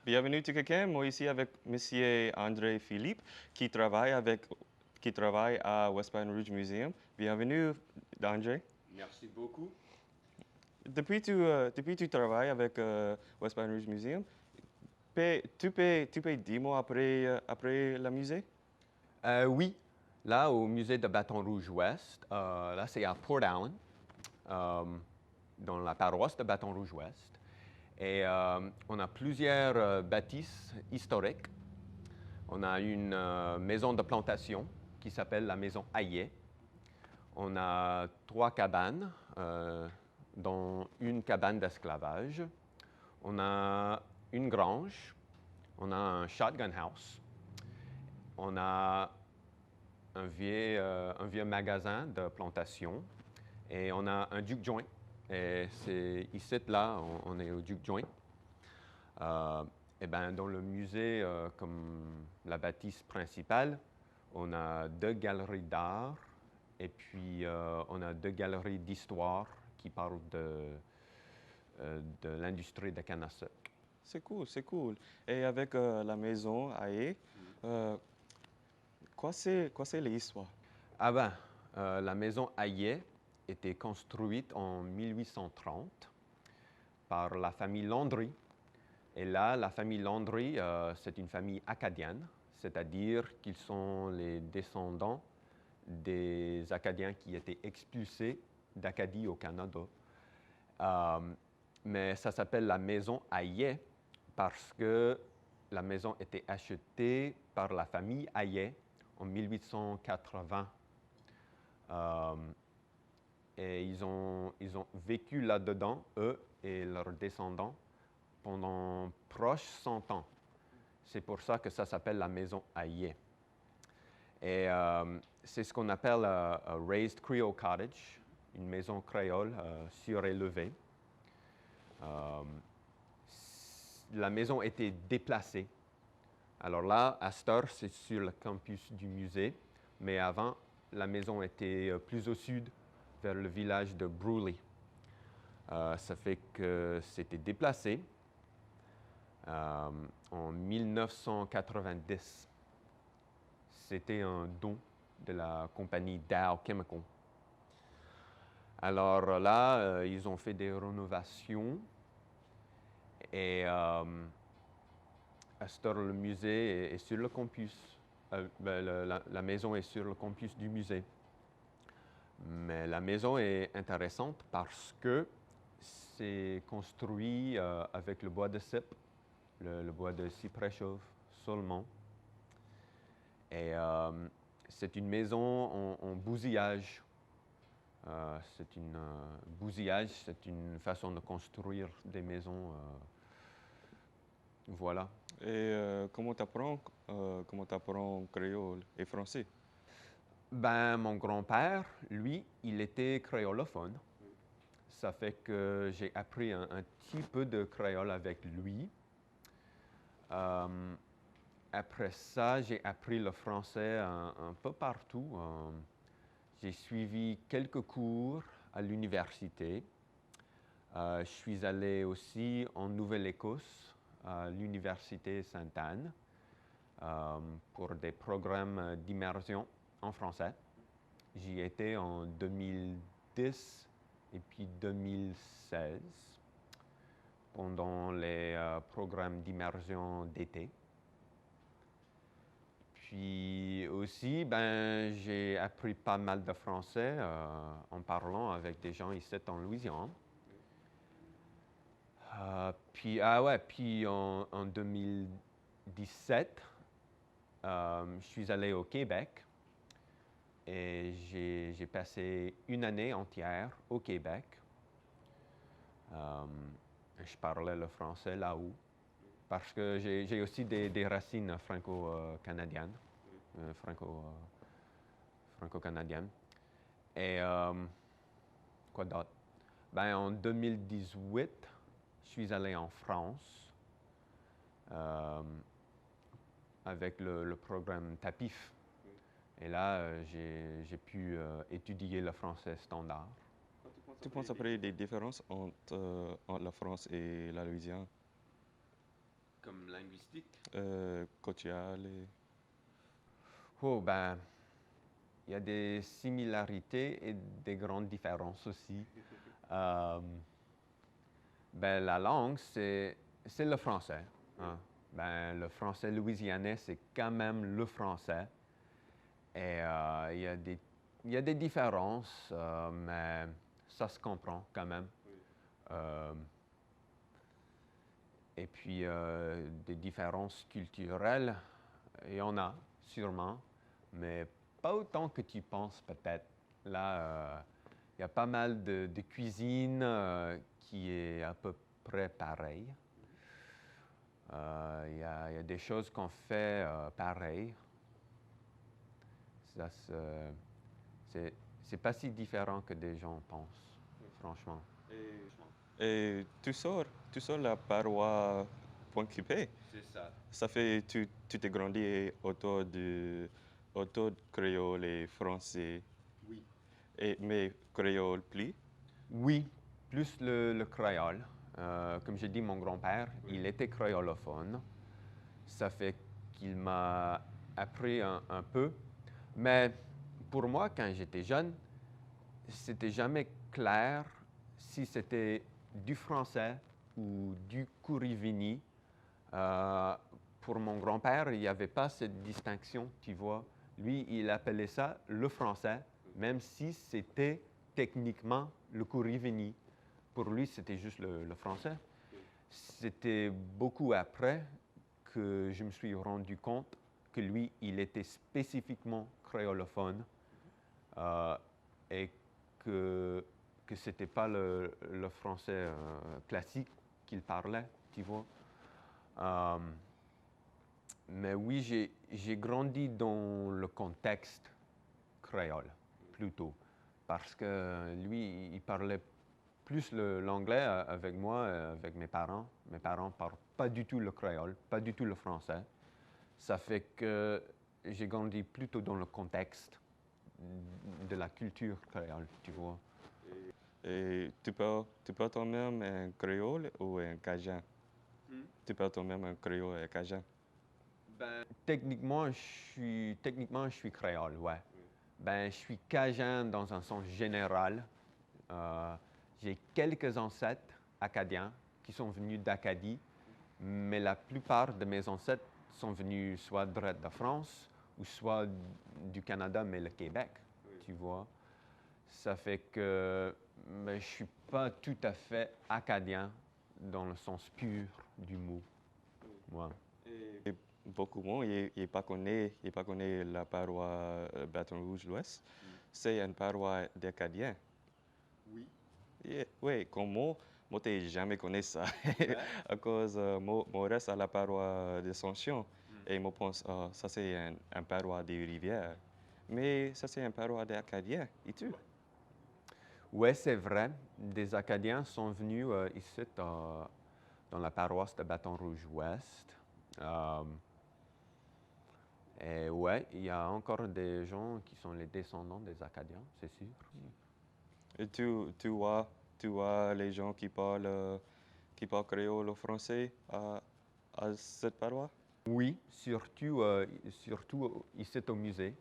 Bienvenue tout quelqu'un. Moi ici avec Monsieur André Philippe qui travaille à West Baton Rouge Museum. Bienvenue André. Merci beaucoup. Depuis tu travailles avec West Baton Rouge Museum, tu peux dire moi après le musée? Oui, là, au musée de Baton Rouge-Ouest, là, c'est à Port Allen, euh, dans la paroisse de Baton Rouge-Ouest. Et on a plusieurs bâtisses historiques. On a une maison de plantation qui s'appelle la maison Hayet. On a 3 cabanes, dont une cabane d'esclavage. On a une grange. On a un shotgun house. On a un vieux magasin de plantation et on a un juke joint. Et c'est ici, là, on est au juke joint. Et ben, dans le musée, comme la bâtisse principale, on a 2 galeries d'art et puis on a 2 galeries d'histoire qui parlent de l'industrie de canne à sucre. C'est cool, c'est cool. Et avec la maison Aé, quoi c'est l'histoire? Ah ben, la maison Hayet était construite en 1830 par la famille Landry. Et là, la famille Landry, c'est une famille acadienne, c'est-à-dire qu'ils sont les descendants des Acadiens qui étaient expulsés d'Acadie au Canada. Mais ça s'appelle la maison Hayet parce que la maison était achetée par la famille Hayet en 1880. Et ils ont vécu là-dedans, eux et leurs descendants, pendant proche 100 ans. C'est pour ça que ça s'appelle la maison Hayet. Et c'est ce qu'on appelle un Raised Creole Cottage, une maison créole surélevée. La maison était déplacée. Alors là, à cette heure, c'est sur le campus du musée, mais avant, la maison était plus au sud, vers le village de Bruley. Ça fait que c'était déplacé en 1990. C'était un don de la compagnie Dow Chemical. Alors là, ils ont fait des rénovations et à cette heure, le musée est sur le campus. La maison est sur le campus du musée. Mais la maison est intéressante parce que c'est construit avec le bois de cèpe, le bois de cyprès chauve seulement. Et c'est une maison en bousillage. Bousillage, c'est une façon de construire des maisons. Voilà. Et comment t'apprends créole et français? Ben, mon grand-père, lui, il était créolophone. Ça fait que j'ai appris un petit peu de créole avec lui. Après ça, j'ai appris le français un peu partout. J'ai suivi quelques cours à l'université. Je suis allé aussi en Nouvelle-Écosse, à l'Université Sainte-Anne, pour des programmes d'immersion en français. J'y étais en 2010 et puis 2016 pendant les programmes d'immersion d'été. Puis aussi, ben, j'ai appris pas mal de français en parlant avec des gens ici en Louisiane. Puis en 2017, je suis allé au Québec et j'ai passé une année entière au Québec. Je parlais le français là-haut parce que j'ai aussi des racines franco-canadiennes, franco-canadiennes. Et quoi d'autre? Ben, en 2018, je suis allé en France avec le programme TAPIF. Et là, j'ai pu étudier le français standard. Tu penses après des différences entre la France et la Louisiane? Comme linguistique. Culturel et... Oh, ben, il y a des similarités et des grandes différences aussi. Ben, la langue, c'est le français. Hein. Ben, le français louisianais, c'est quand même le français. Et il y a des différences, mais ça se comprend quand même. Euh, et puis, des différences culturelles, il y en a sûrement, mais pas autant que tu penses peut-être. Là, il y a pas mal de cuisine qui est à peu près pareille. Il y a des choses qu'on fait pareilles. Ça c'est pas si différent que des gens pensent, franchement. Et tu sors la paroisse Pointe-Coupée. C'est ça. Ça fait, tu t'es grandi autour de créole et français, Oui. mais créole plus. Oui, plus le créole. Comme j'ai dit, mon grand-père, il était créolophone. Ça fait qu'il m'a appris un peu. Mais pour moi, quand j'étais jeune, c'était jamais clair si c'était du français ou du kurivini. Euh, pour mon grand-père, il n'y avait pas cette distinction, tu vois. Lui, il appelait ça le français, même si c'était techniquement le kurivini. Pour lui, c'était juste le français. C'était beaucoup après que je me suis rendu compte que lui, il était spécifiquement créolophone et que ce n'était pas le français classique qu'il parlait, tu vois. Mais oui, j'ai grandi dans le contexte créole, plutôt, parce que lui, il parlait plus l'anglais avec moi, avec mes parents. Mes parents ne parlent pas du tout le créole, pas du tout le français. Ça fait que j'ai grandi plutôt dans le contexte de la culture créole, tu vois. Et tu parles toi-même un créole ou un cajun? Tu parles toi-même un créole et un cajun? Ben, techniquement, je suis créole, ouais. Ben, je suis cajun dans un sens général. J'ai quelques ancêtres acadiens qui sont venus d'Acadie, mais la plupart de mes ancêtres sont venus soit de France ou soit du Canada, mais le Québec, tu vois. Ça fait que je ne suis pas tout à fait acadien dans le sens pur du mot. Ouais. Et beaucoup de monde, il pas connaît la paroisse Baton Rouge-L'Ouest. C'est une paroisse d'Acadiens. Oui. Oui, comme moi, je jamais connu ça. À cause, moi reste à la paroisse d'Ascension. Et je pense, ça c'est un paroisse des rivières. Mais ça c'est un paroisse d'Acadiens. Et tu? Oui, c'est vrai. Des Acadiens sont venus ici dans la paroisse de Baton Rouge-Ouest. Et ouais, il y a encore des gens qui sont les descendants des Acadiens, c'est sûr. Et tu vois les gens qui parlent créole ou français à cette paroisse? Oui, surtout ici au musée.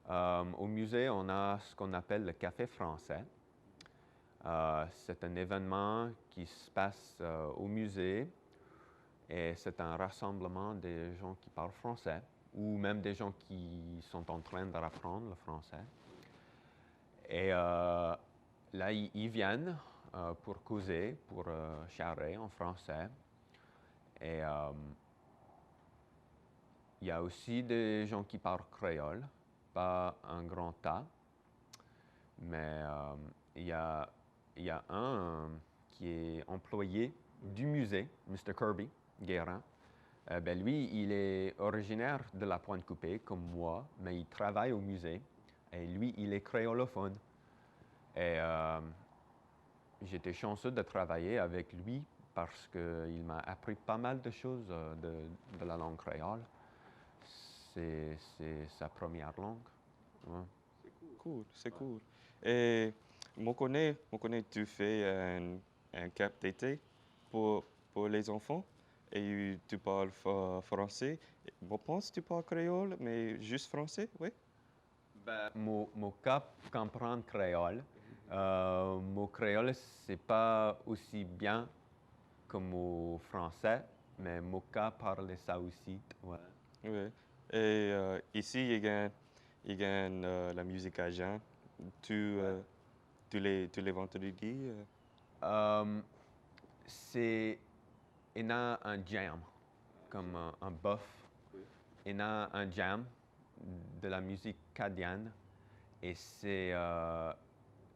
Au musée, on a ce qu'on appelle le Café français. C'est un événement qui se passe au musée et c'est un rassemblement des gens qui parlent français ou même des gens qui sont en train d'apprendre le français. Et là, ils viennent pour causer, pour charrer en français. Et il y a aussi des gens qui parlent créole, pas un grand tas, mais il y a un qui est employé du musée, Mr. Kirby Guérin. Ben lui, il est originaire de la Pointe-Coupée, comme moi, mais il travaille au musée. Et lui, il est créolophone. Et j'étais chanceux de travailler avec lui parce qu'il m'a appris pas mal de choses de la langue créole. C'est sa première langue. Ouais. Cool, c'est cool. Et tu fais un camp d'été pour les enfants. et tu parles français. Je pense que tu parles créole, mais juste français, oui? Mon cap comprendre créole. Mon créole, c'est pas aussi bien que mon français, mais mon cas parle ça aussi. Ouais. Oui. Et ici, il y a la musique à Jean. Tu, Ouais. tous les vendredis. Euh, c'est il y a un jam, comme un buff. Il y a un jam de la musique cadienne et c'est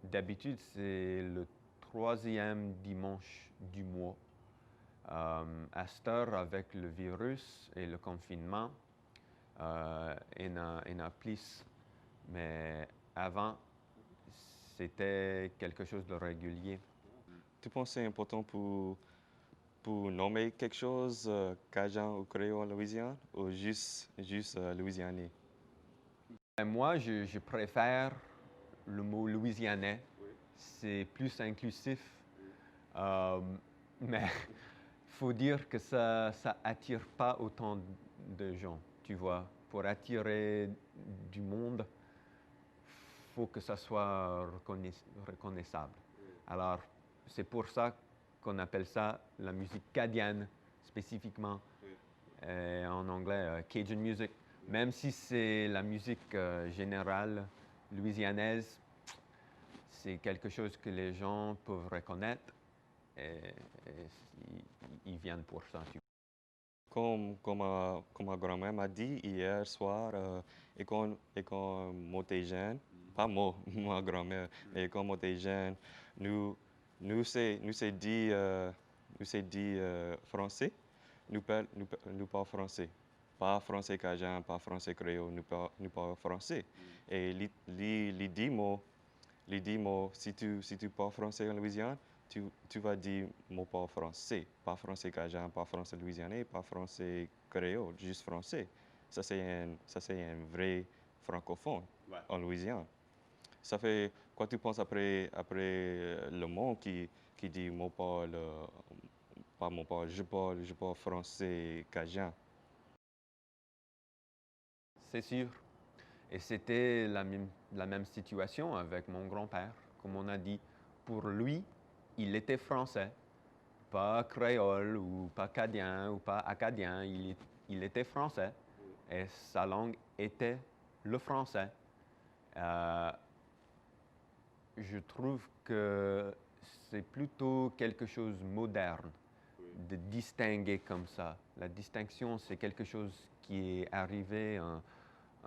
d'habitude c'est le troisième dimanche du mois. À cette heure, avec le virus et le confinement, il y en a plus. Mais avant, c'était quelque chose de régulier. Tu penses que c'est important pour nommer quelque chose, Cajun ou créole Louisiane, ou juste louisianais? Et moi, je préfère le mot louisianais. C'est plus inclusif. Euh, mais il faut dire que ça attire pas autant de gens, tu vois. Pour attirer du monde, faut que ça soit reconnaissable. Alors, c'est pour ça qu'on appelle ça la musique cadienne, spécifiquement, en anglais Cajun music. Même si c'est la musique générale louisianaise, c'est quelque chose que les gens peuvent reconnaître et ils viennent pour ça. Comme ma grand-mère m'a dit hier soir, et quand moi j'étais jeune, pas moi, ma grand-mère, mais quand moi j'étais jeune, nous, nous c'est dit français, nous parlons français. Pas français cajun, pas français créole, nous parlons français. Et les dix mots, si tu parles français en Louisiane, tu vas dire mot pas français, pas français cajun, pas français louisianais, pas français créole, juste français. Ça c'est un vrai francophone en Louisiane. Ça fait quoi tu penses après le monde qui dit mot pas mot pas, je parle français cajun. C'est sûr. Et c'était la même situation avec mon grand-père. Comme on a dit, pour lui, il était français, pas créole ou pas cadien ou pas acadien. Il était français et sa langue était le français. Euh, je trouve que c'est plutôt quelque chose de moderne de distinguer comme ça. La distinction, c'est quelque chose qui est arrivé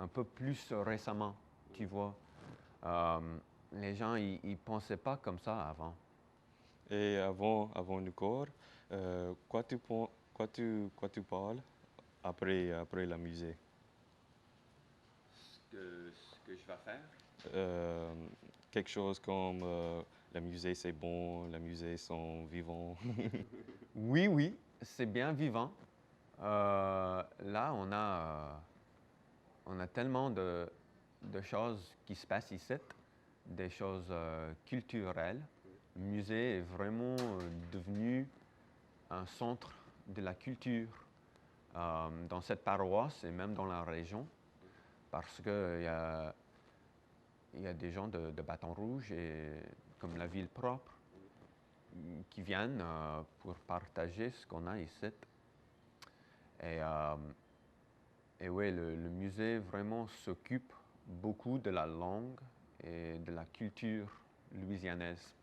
un peu plus récemment, tu vois. Euh, les gens, ils ne pensaient pas comme ça avant. Et avant le corps, quoi tu parles après la musée? Ce que je vais faire? Euh, Quelque chose comme la musée c'est bon, la musée sont vivants. Oui, oui, c'est bien vivant. Là, on a tellement de choses qui se passent ici, des choses culturelles. Le musée est vraiment devenu un centre de la culture dans cette paroisse et même dans la région, parce qu'il y a des gens de Bâton Rouge et comme la ville propre qui viennent pour partager ce qu'on a ici. Et, euh, et oui, le musée vraiment s'occupe beaucoup de la langue et de la culture louisianaise.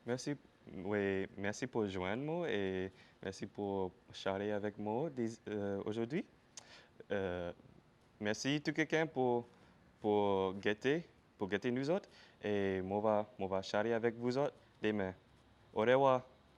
Merci, oui, merci pour joindre moi et merci pour charler avec moi aujourd'hui. Euh, Merci tout quelqu'un pour guetter nous autres et moi va charler avec vous autres demain. Au revoir.